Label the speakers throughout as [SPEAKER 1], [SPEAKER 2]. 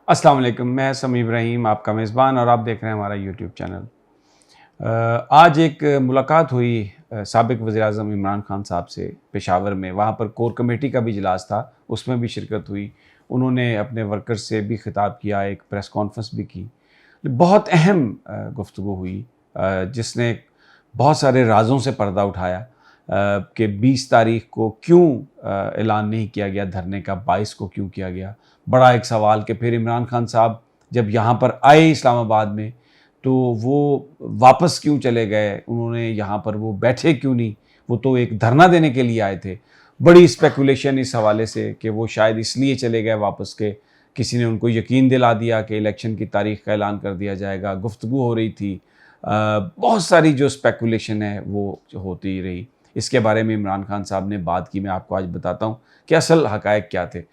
[SPEAKER 1] अस्सलाम वालेकुम, मैं समी इब्राहिम आपका मेज़बान और आप देख रहे हैं हमारा यूट्यूब चैनल। आज एक मुलाकात हुई साबिक़ वज़ीर-ए-आज़म इमरान खान साहब से पेशावर में। वहाँ पर कोर कमेटी का भी इजलास था, उसमें भी शिरकत हुई। उन्होंने अपने वर्कर्स से भी ख़िताब किया, एक प्रेस कॉन्फ्रेंस भी की। बहुत अहम गुफ्तगू हुई जिसने बहुत सारे राज़ों से पर्दा उठाया कि 20 तारीख को क्यों ऐलान नहीं किया गया धरने का, 22 को क्यों किया गया। बड़ा एक सवाल कि फिर इमरान खान साहब जब यहाँ पर आए इस्लामाबाद में तो वो वापस क्यों चले गए, उन्होंने यहाँ पर वो बैठे क्यों नहीं, वो तो एक धरना देने के लिए आए थे। बड़ी स्पेकुलेशन इस हवाले से कि वो शायद इसलिए चले गए वापस के किसी ने उनको यकीन दिला दिया कि इलेक्शन की तारीख का ऐलान कर दिया जाएगा, गुफ्तगू हो रही थी। बहुत सारी जो स्पेकुलेशन है वो होती रही। इसके बारे में इमरान खान साहब ने बात की, मैं आपको आज बताता हूँ कि असल हक़ाइक़ क्या थे।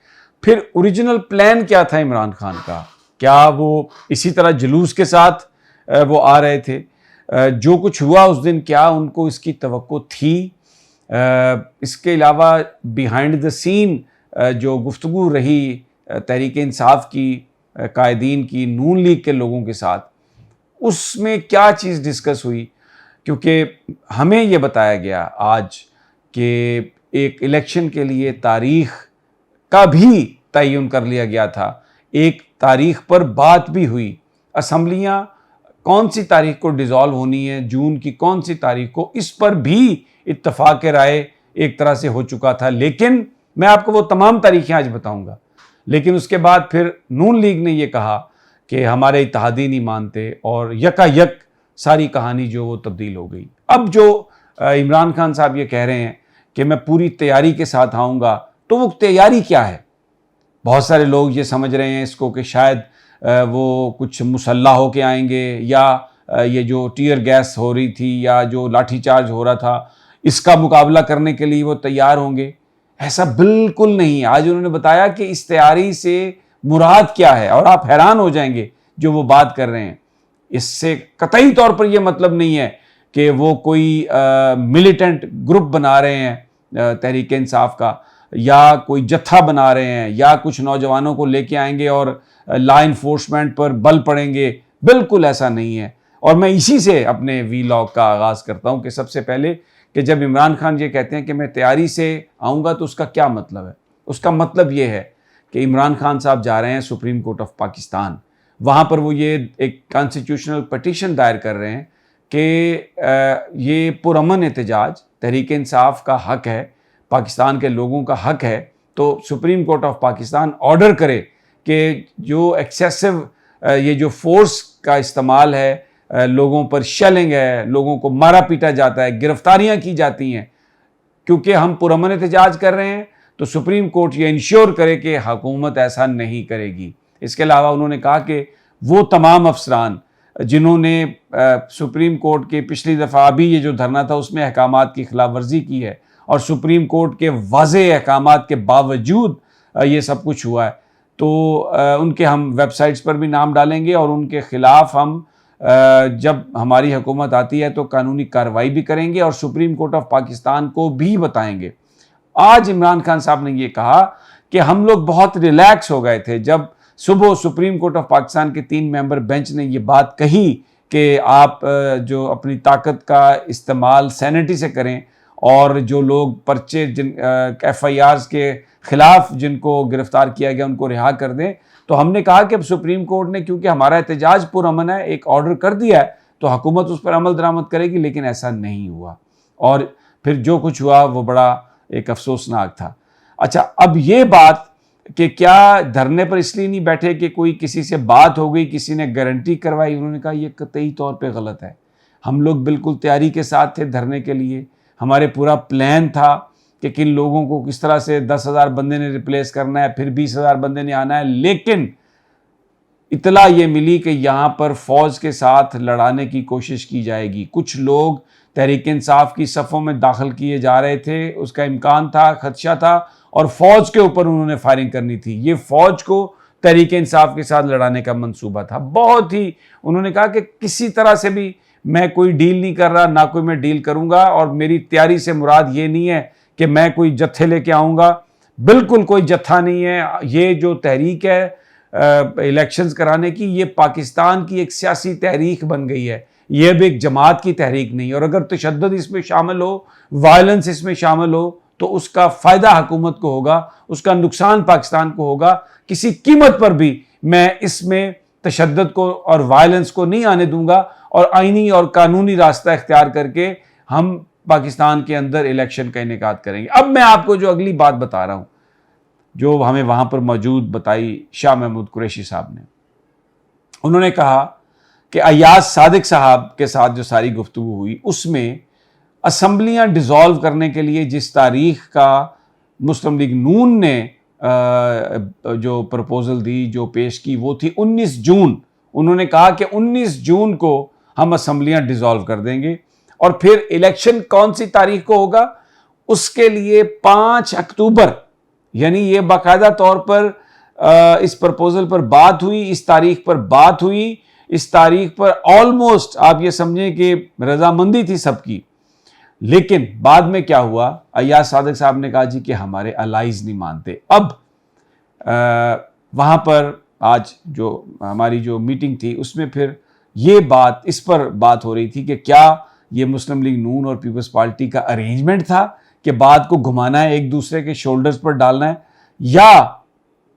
[SPEAKER 1] फिर ओरिजिनल प्लान क्या था इमरान खान का, क्या वो इसी तरह जुलूस के साथ वो आ रहे थे, जो कुछ हुआ उस दिन क्या उनको इसकी तवक्को थी। इसके अलावा बिहाइंड द सीन जो गुफ्तगू रही तहरीक इंसाफ की कायदीन की, नून लीग के लोगों के साथ, उसमें क्या चीज़ डिस्कस हुई। क्योंकि हमें ये बताया गया आज कि एक इलेक्शन के लिए तारीख़ का भी तयन कर लिया गया था, एक तारीख़ पर बात भी हुई। असम्बलियाँ कौन सी तारीख़ को डिज़ोल्व होनी है, जून की कौन सी तारीख़ को, इस पर भी इत्तफ़ाक़ राय एक तरह से हो चुका था। लेकिन मैं आपको वो तमाम तारीख़ें आज बताऊँगा। लेकिन उसके बाद फिर नून लीग ने ये कहा कि हमारे इत्तेहादी नहीं मानते और यकायक सारी कहानी जो वो तब्दील हो गई। अब जो इमरान खान साहब ये कह रहे हैं कि मैं पूरी तैयारी के साथ आऊँगा, तो वो तैयारी क्या है। बहुत सारे लोग ये समझ रहे हैं इसको कि शायद वो कुछ मुसल्ला होके आएंगे, या ये जो टीयर गैस हो रही थी या जो लाठी चार्ज हो रहा था इसका मुकाबला करने के लिए वो तैयार होंगे। ऐसा बिल्कुल नहीं। आज उन्होंने बताया कि इस तैयारी से मुराद क्या है, और आप हैरान हो जाएंगे जो वो बात कर रहे हैं। इससे कतई तौर पर यह मतलब नहीं है कि वो कोई मिलिटेंट ग्रुप बना रहे हैं तहरीक इंसाफ का, या कोई जत्था बना रहे हैं, या कुछ नौजवानों को लेके आएंगे और लॉ इन्फोर्समेंट पर बल पड़ेंगे। बिल्कुल ऐसा नहीं है। और मैं इसी से अपने वीलॉग का आगाज़ करता हूं कि सबसे पहले कि जब इमरान खान ये कहते हैं कि मैं तैयारी से आऊँगा, तो उसका क्या मतलब है। उसका मतलब ये है कि इमरान खान साहब जा रहे हैं सुप्रीम कोर्ट ऑफ पाकिस्तान। वहाँ पर वो ये एक कॉन्स्टिट्यूशनल पटिशन दायर कर रहे हैं कि ये पुरअमन एहतजाज तहरीक इंसाफ का हक़ है, पाकिस्तान के लोगों का हक़ है। तो supreme court of Pakistan order करे कि जो एक्सेसिव ये जो फोर्स का इस्तेमाल है, लोगों पर शेलिंग है, लोगों को मारा पीटा जाता है, गिरफ्तारियां की जाती हैं, क्योंकि हम पुरअमन एहतजाज कर रहे हैं, तो सुप्रीम कोर्ट ये इंश्योर करे कि हुकूमत ऐसा नहीं करेगी। इसके अलावा उन्होंने कहा कि वो तमाम अफसरान जिन्होंने सुप्रीम कोर्ट के पिछली दफ़ा अभी ये जो धरना था उसमें अहकामात की खिलाफ वर्जी की है, और सुप्रीम कोर्ट के वाज़े अहकामात के बावजूद ये सब कुछ हुआ है, तो उनके हम वेबसाइट्स पर भी नाम डालेंगे, और उनके ख़िलाफ़ हम जब हमारी हुकूमत आती है तो कानूनी कार्रवाई भी करेंगे और सुप्रीम कोर्ट ऑफ पाकिस्तान को भी बताएंगे। आज इमरान खान साहब ने ये कहा कि हम लोग बहुत रिलैक्स हो गए थे जब सुबह सुप्रीम कोर्ट ऑफ पाकिस्तान के 3 मेंबर बेंच ने ये बात कही कि आप जो अपनी ताकत का इस्तेमाल सैनिटी से करें, और जो लोग पर्चे जिन FIRs के ख़िलाफ़ जिनको गिरफ़्तार किया गया उनको रिहा कर दें। तो हमने कहा कि अब सुप्रीम कोर्ट ने, क्योंकि हमारा एहतजाज पुरअमन है, एक ऑर्डर कर दिया है, तो हुकूमत उस पर अमल दरामद करेगी। लेकिन ऐसा नहीं हुआ, और फिर जो कुछ हुआ वो बड़ा एक अफसोसनाक था। अच्छा, अब ये बात कि क्या धरने पर इसलिए नहीं बैठे कि कोई किसी से बात हो गई, किसी ने गारंटी करवाई, उन्होंने कहा यह कतई तौर पे गलत है। हम लोग बिल्कुल तैयारी के साथ थे धरने के लिए, हमारे पूरा प्लान था कि किन लोगों को किस तरह से 10,000 बंदे ने रिप्लेस करना है, फिर 20,000 बंदे ने आना है। लेकिन इतला ये मिली कि यहाँ पर फ़ौज के साथ लड़ाने की कोशिश की जाएगी। कुछ लोग तहरीक इंसाफ की सफ़ों में दाखिल किए जा रहे थे, उसका इम्कान था, खदशा था, और फ़ौज के ऊपर उन्होंने फायरिंग करनी थी। ये फ़ौज को तहरीक इंसाफ के साथ लड़ाने का मंसूबा था। बहुत ही उन्होंने कहा कि किसी तरह से भी मैं कोई डील नहीं कर रहा, ना कोई मैं डील करूँगा, और मेरी तैयारी से मुराद ये नहीं है कि मैं कोई जत्थे लेके आऊँगा। बिल्कुल कोई जत्था नहीं है। ये जो तहरीक है الیکشنز کرانے کی، یہ پاکستان کی ایک سیاسی تحریک بن گئی ہے، یہ اب ایک جماعت کی تحریک نہیں، اور اگر تشدد اس میں شامل ہو، وائلنس اس میں شامل ہو، تو اس کا فائدہ حکومت کو ہوگا، اس کا نقصان پاکستان کو ہوگا۔ کسی قیمت پر بھی میں اس میں تشدد کو اور وائلنس کو نہیں آنے دوں گا، اور آئینی اور قانونی راستہ اختیار کر کے ہم پاکستان کے اندر الیکشن کا انعقاد کریں گے۔ اب میں آپ کو جو اگلی بات بتا رہا ہوں، جو ہمیں وہاں پر موجود بتائی شاہ محمود قریشی صاحب نے، انہوں نے کہا کہ ایاز صادق صاحب کے ساتھ جو ساری گفتگو ہوئی، اس میں اسمبلیاں ڈیزالو کرنے کے لیے جس تاریخ کا مسلم لیگ نون نے جو پرپوزل دی، جو پیش کی، وہ تھی 19 جون۔ انہوں نے کہا کہ 19 جون کو ہم اسمبلیاں ڈیزالو کر دیں گے، اور پھر الیکشن کون سی تاریخ کو ہوگا؟ اس کے لیے 5 اکتوبر، یعنی یہ باقاعدہ طور پر اس پرپوزل پر بات ہوئی، اس تاریخ پر بات ہوئی، اس تاریخ پر آلموسٹ آپ یہ سمجھیں کہ رضامندی تھی سب کی۔ لیکن بعد میں کیا ہوا؟ ایاز صادق صاحب نے کہا جی کہ ہمارے الائیز نہیں مانتے۔ اب وہاں پر آج جو ہماری جو میٹنگ تھی، اس میں پھر یہ بات، اس پر بات ہو رہی تھی کہ کیا یہ مسلم لیگ نون اور پیپلز پارٹی کا ارینجمنٹ تھا کہ بات کو گھمانا ہے، ایک دوسرے کے شولڈرز پر ڈالنا ہے، یا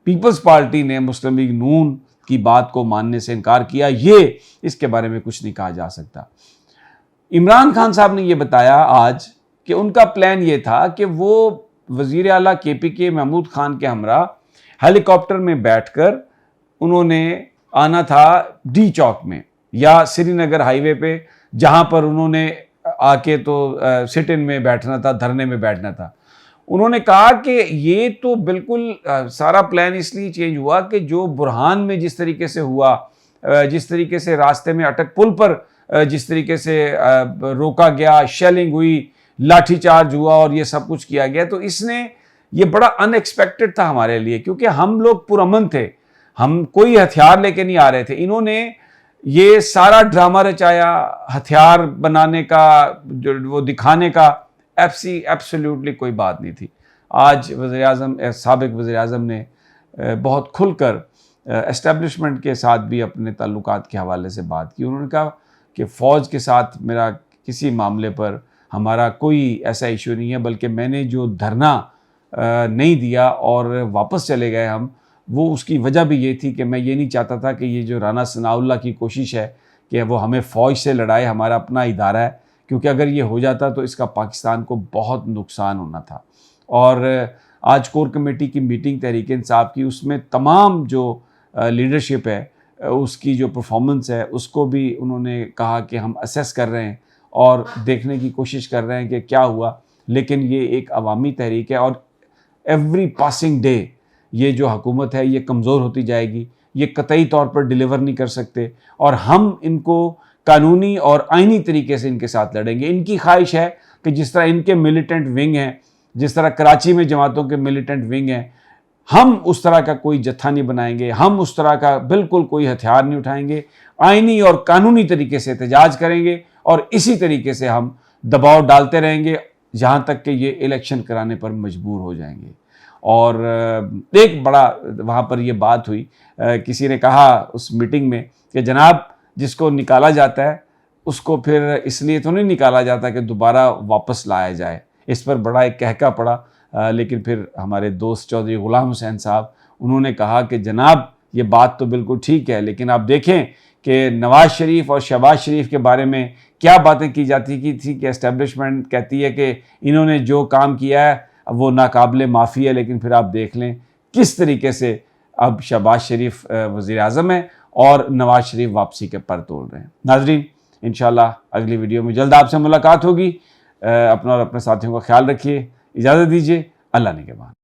[SPEAKER 1] پیپلز پارٹی نے مسلم لیگ نون کی بات کو ماننے سے انکار کیا؟ یہ اس کے بارے میں کچھ نہیں کہا جا سکتا۔ عمران خان صاحب نے یہ بتایا آج کہ ان کا پلان یہ تھا کہ وہ وزیر اعلیٰ کے پی کے محمود خان کے ہمراہ ہیلی کاپٹر میں بیٹھ کر انہوں نے آنا تھا ڈی چوک میں یا سری نگر ہائی وے پہ، جہاں پر انہوں نے آ کے تو سٹ ان میں بیٹھنا تھا، دھرنے میں بیٹھنا تھا۔ انہوں نے کہا کہ یہ تو بالکل سارا پلان اس لیے چینج ہوا کہ جو برہان میں جس طریقے سے ہوا، جس طریقے سے راستے میں اٹک پل پر جس طریقے سے روکا گیا، شیلنگ ہوئی، لاٹھی چارج ہوا اور یہ سب کچھ کیا گیا، تو اس نے یہ بڑا ان ایکسپیکٹڈ تھا ہمارے لیے، کیونکہ ہم لوگ پرامن تھے، ہم کوئی ہتھیار لے کے نہیں آ رہے تھے۔ انہوں نے یہ سارا ڈرامہ رچایا ہتھیار بنانے کا، جو وہ دکھانے کا، ایبسلیوٹلی کوئی بات نہیں تھی۔ آج وزیر اعظم، سابق وزیر اعظم نے بہت کھل کر اسٹیبلشمنٹ کے ساتھ بھی اپنے تعلقات کے حوالے سے بات کی۔ انہوں نے کہا کہ فوج کے ساتھ میرا کسی معاملے پر ہمارا کوئی ایسا ایشو نہیں ہے، بلکہ میں نے جو دھرنا نہیں دیا اور واپس چلے گئے ہم، وہ اس کی وجہ بھی یہ تھی کہ میں یہ نہیں چاہتا تھا کہ یہ جو رانا ثناء اللہ کی کوشش ہے کہ وہ ہمیں فوج سے لڑائے، ہمارا اپنا ادارہ ہے، کیونکہ اگر یہ ہو جاتا تو اس کا پاکستان کو بہت نقصان ہونا تھا۔ اور آج کور کمیٹی کی میٹنگ تحریک انصاف کی، اس میں تمام جو لیڈرشپ ہے، اس کی جو پرفارمنس ہے، اس کو بھی انہوں نے کہا کہ ہم اسیس کر رہے ہیں اور دیکھنے کی کوشش کر رہے ہیں کہ کیا ہوا، لیکن یہ ایک عوامی تحریک ہے، اور ایوری پاسنگ ڈے یہ جو حکومت ہے یہ کمزور ہوتی جائے گی، یہ قطعی طور پر ڈیلیور نہیں کر سکتے، اور ہم ان کو قانونی اور آئینی طریقے سے ان کے ساتھ لڑیں گے۔ ان کی خواہش ہے کہ جس طرح ان کے ملیٹنٹ ونگ ہیں، جس طرح کراچی میں جماعتوں کے ملیٹنٹ ونگ ہیں، ہم اس طرح کا کوئی جتھا نہیں بنائیں گے، ہم اس طرح کا بالکل کوئی ہتھیار نہیں اٹھائیں گے، آئینی اور قانونی طریقے سے احتجاج کریں گے، اور اسی طریقے سے ہم دباؤ ڈالتے رہیں گے جہاں تک کہ یہ الیکشن کرانے پر مجبور ہو جائیں گے۔ اور ایک بڑا وہاں پر یہ بات ہوئی، کسی نے کہا اس میٹنگ میں کہ جناب جس کو نکالا جاتا ہے اس کو پھر اس لیے تو نہیں نکالا جاتا کہ دوبارہ واپس لایا جائے۔ اس پر بڑا ایک کہکا پڑا، لیکن پھر ہمارے دوست چودھری غلام حسین صاحب انہوں نے کہا کہ جناب یہ بات تو بالکل ٹھیک ہے، لیکن آپ دیکھیں کہ نواز شریف اور شہباز شریف کے بارے میں کیا باتیں کی جاتی کی تھی کہ اسٹیبلشمنٹ کہتی ہے کہ انہوں نے جو کام کیا ہے وہ ناقابل معافی ہے، لیکن پھر آپ دیکھ لیں کس طریقے سے اب شہباز شریف وزیر اعظم ہیں اور نواز شریف واپسی کے پر تول رہے ہیں۔ ناظرین، انشاءاللہ اگلی ویڈیو میں جلد آپ سے ملاقات ہوگی۔ اپنا اور اپنے ساتھیوں کا خیال رکھیے، اجازت دیجیے، اللہ نگہبان۔